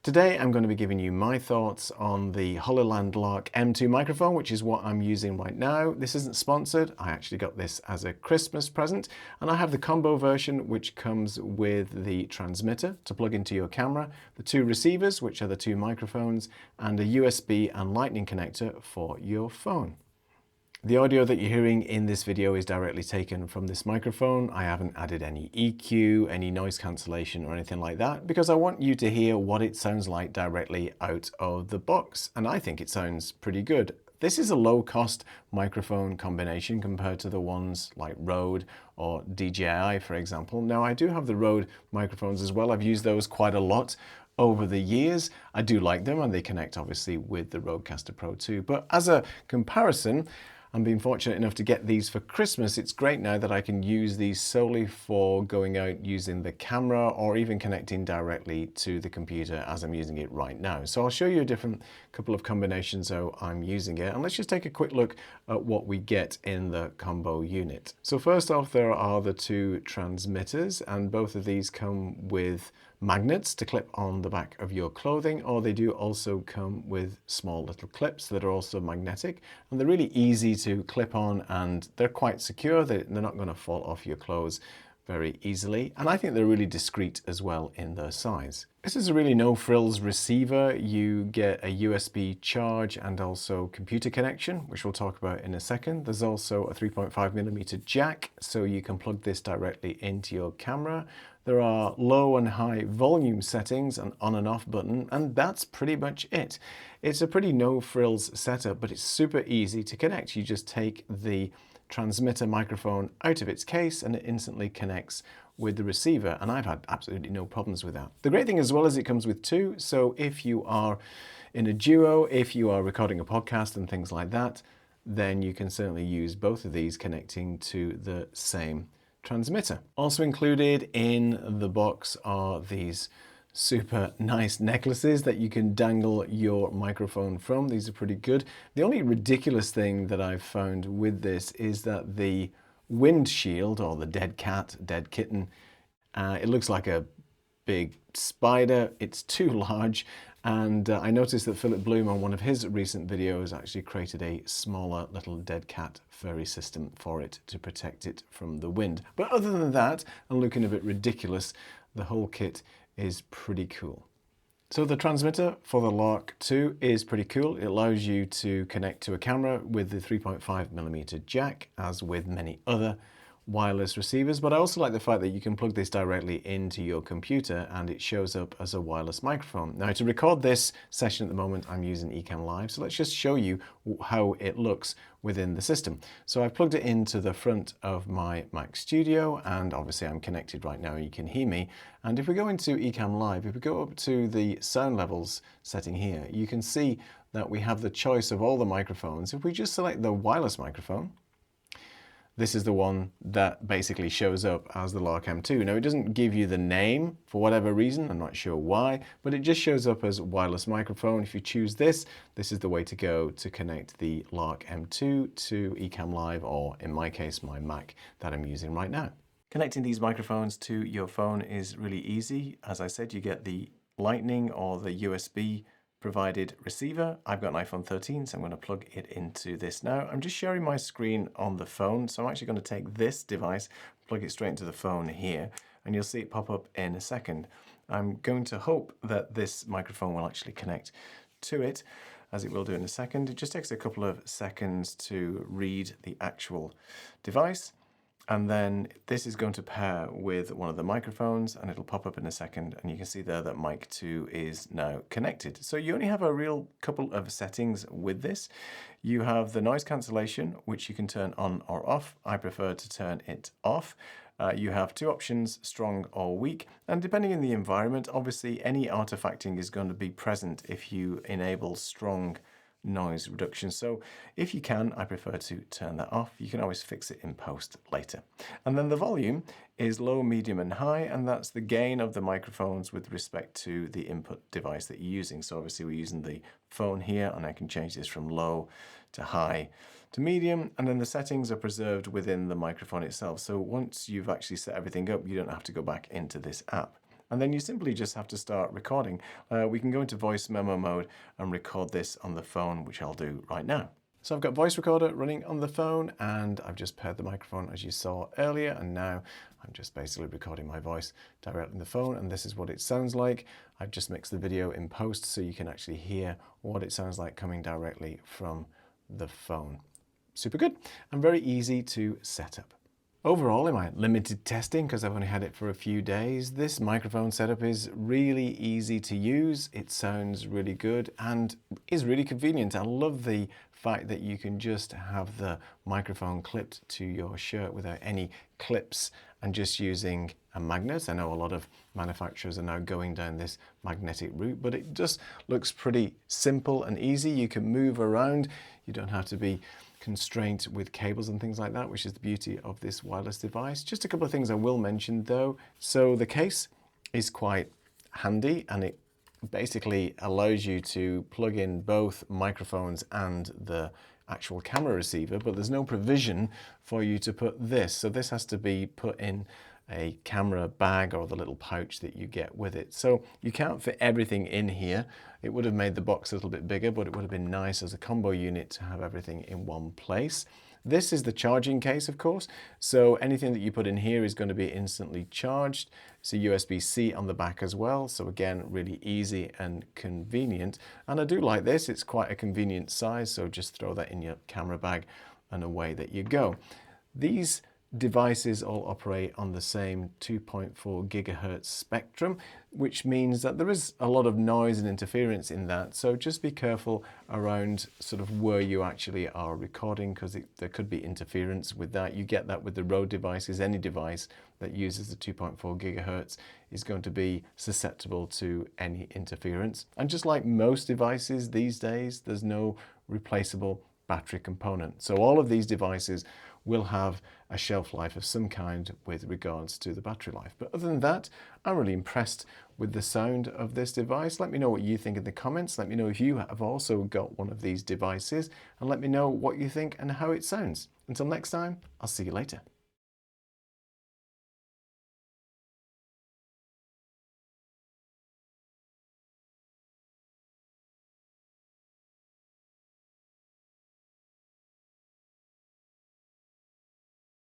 Today I'm going to be giving you my thoughts on the Hollyland Lark M2 microphone, which is what I'm using right now. This isn't sponsored. I actually got this as a Christmas present, and I have the combo version, which comes with the transmitter to plug into your camera, the two receivers, which are the two microphones, and a USB and Lightning connector for your phone. The audio that you're hearing in this video is directly taken from this microphone. I haven't added any EQ, any noise cancellation or anything like that because I want you to hear what it sounds like directly out of the box, and I think it sounds pretty good. This is a low-cost microphone combination compared to the ones like Rode or DJI, for example. Now, I do have the Rode microphones as well. I've used those quite a lot over the years. I do like them, and they connect obviously with the Rodecaster Pro 2. But as a comparison, I'm being fortunate enough to get these for Christmas. It's great now that I can use these solely for going out using the camera or even connecting directly to the computer as I'm using it right now. So I'll show you a different couple of combinations how I'm using it. And let's just take a quick look at what we get in the combo unit. So first off, there are the two transmitters, and both of these come with magnets to clip on the back of your clothing, or they do also come with small little clips that are also magnetic, and they're really easy to clip on, and they're quite secure. They're not going to fall off your clothes very easily, and I think they're really discreet as well in their size. This is a really no-frills receiver. You get a USB charge and also computer connection, which we'll talk about in a second. There's also a 3.5mm jack, so you can plug this directly into your camera. There are low and high volume settings, an on and off button, and that's pretty much it. It's a pretty no-frills setup, but it's super easy to connect. You just take the transmitter microphone out of its case and it instantly connects with the receiver, and I've had absolutely no problems with that. The great thing as well is it comes with two, so if you are in a duo, if you are recording a podcast and things like that, then you can certainly use both of these connecting to the same transmitter. Also included in the box are these super nice necklaces that you can dangle your microphone from. These are pretty good. The only ridiculous thing that I've found with this is that the windshield, or the dead cat, dead kitten, it looks like a big spider. It's too large, and I noticed that Philip Bloom on one of his recent videos actually created a smaller little dead cat furry system for it to protect it from the wind. But other than that, and looking a bit ridiculous, the whole kit is pretty cool. So the transmitter for the Lark 2 is pretty cool. It allows you to connect to a camera with the 3.5mm jack, as with many other wireless receivers, but I also like the fact that you can plug this directly into your computer and it shows up as a wireless microphone. Now, to record this session at the moment, I'm using Ecamm Live, so let's just show you how it looks within the system. So I've plugged it into the front of my Mac Studio, and obviously I'm connected right now and you can hear me. And if we go into Ecamm Live, if we go up to the sound levels setting here, you can see that we have the choice of all the microphones. If we just select the wireless microphone, this is the one that basically shows up as the Lark M2. Now, it doesn't give you the name for whatever reason, I'm not sure why, but it just shows up as wireless microphone. If you choose this, this is the way to go to connect the Lark M2 to Ecamm Live, or in my case, my Mac that I'm using right now. Connecting these microphones to your phone is really easy. As I said, you get the Lightning or the USB provided receiver. I've got an iPhone 13, so I'm going to plug it into this now. I'm just sharing my screen on the phone, so I'm actually going to take this device, plug it straight into the phone here, and you'll see it pop up in a second. I'm going to hope that this microphone will actually connect to it, as it will do in a second. It just takes a couple of seconds to read the actual device. And then this is going to pair with one of the microphones, and it'll pop up in a second, and you can see there that mic 2 is now connected. So you only have a real couple of settings with this. You have the noise cancellation, which you can turn on or off. I prefer to turn it off. You have two options, strong or weak, and depending on the environment, obviously any artifacting is going to be present if you enable strong noise reduction. So if you can, I prefer to turn that off. You can always fix it in post later. And then the volume is low, medium and high, and that's the gain of the microphones with respect to the input device that you're using. So obviously we're using the phone here, and I can change this from low to high to medium, and then the settings are preserved within the microphone itself. So once you've actually set everything up, you don't have to go back into this app. and then you simply just have to start recording. We can go into voice memo mode and record this on the phone, which I'll do right now. So I've got voice recorder running on the phone, and I've just paired the microphone as you saw earlier, and now I'm just basically recording my voice directly in the phone, and this is what it sounds like. I've just mixed the video in post so you can actually hear what it sounds like coming directly from the phone. Super good and very easy to set up. Overall, in my limited testing, because I've only had it for a few days, this microphone setup is really easy to use. It sounds really good and is really convenient. I love the fact that you can just have the microphone clipped to your shirt without any clips and just using a magnet. I know a lot of manufacturers are now going down this magnetic route, but it just looks pretty simple and easy. You can move around. You don't have to be constraint with cables and things like that, which is the beauty of this wireless device. Just a couple of things I will mention though. So the case is quite handy, and it basically allows you to plug in both microphones and the actual camera receiver, but there's no provision for you to put this. So this has to be put in a camera bag or the little pouch that you get with it. So you can't fit everything in here. It would have made the box a little bit bigger, but it would have been nice as a combo unit to have everything in one place. This is the charging case, of course. So anything that you put in here is going to be instantly charged. It's a USB-C on the back as well. So again, really easy and convenient. And I do like this. It's quite a convenient size. So just throw that in your camera bag and away that you go. These devices all operate on the same 2.4 gigahertz spectrum, which means that there is a lot of noise and interference in that. So just be careful around sort of where you actually are recording, because there could be interference with that. You get that with the Rode devices. Any device that uses the 2.4 gigahertz is going to be susceptible to any interference. And just like most devices these days, there's no replaceable battery component. So all of these devices will have a shelf life of some kind with regards to the battery life. But other than that, I'm really impressed with the sound of this device. Let me know what you think in the comments. Let me know if you have also got one of these devices, and let me know what you think and how it sounds. Until next time, I'll see you later.